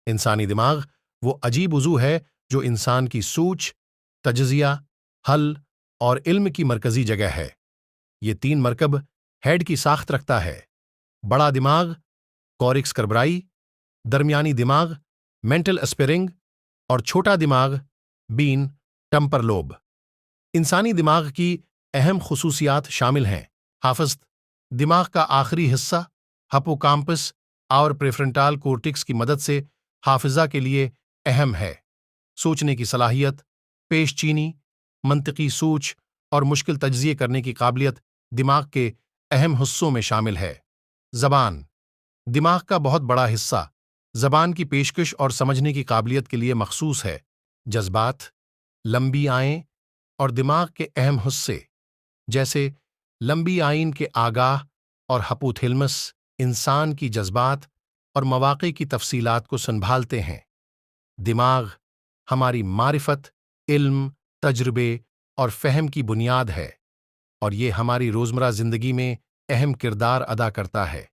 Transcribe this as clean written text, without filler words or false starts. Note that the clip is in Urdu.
انسانی دماغ وہ عجیب عضو ہے جو انسان کی سوچ، تجزیہ، حل اور علم کی مرکزی جگہ ہے۔ یہ 3 مرکب ہیڈ کی ساخت رکھتا ہے: بڑا دماغ کورٹیکس کربرائی، درمیانی دماغ مینٹل اسپیرنگ اور چھوٹا دماغ بین ٹمپر لوب۔ انسانی دماغ کی اہم خصوصیات شامل ہیں: حافظت: دماغ کا آخری حصہ ہپوکامپس اور پریفرنٹال کورٹیکس کی مدد سے حافظہ کے لیے اہم ہے۔ سوچنے کی صلاحیت، پیش چینی، منطقی سوچ اور مشکل تجزیے کرنے کی قابلیت دماغ کے اہم حصوں میں شامل ہے۔ زبان: دماغ کا بہت بڑا حصہ زبان کی پیشکش اور سمجھنے کی قابلیت کے لیے مخصوص ہے۔ جذبات: لمبی آئیں اور دماغ کے اہم حصے جیسے لمبی آئین کے آگاہ اور ہپوتھیلمس انسان کی جذبات اور مواقع کی تفصیلات کو سنبھالتے ہیں۔ دماغ ہماری معرفت، علم، تجربے اور فہم کی بنیاد ہے، اور یہ ہماری روزمرہ زندگی میں اہم کردار ادا کرتا ہے۔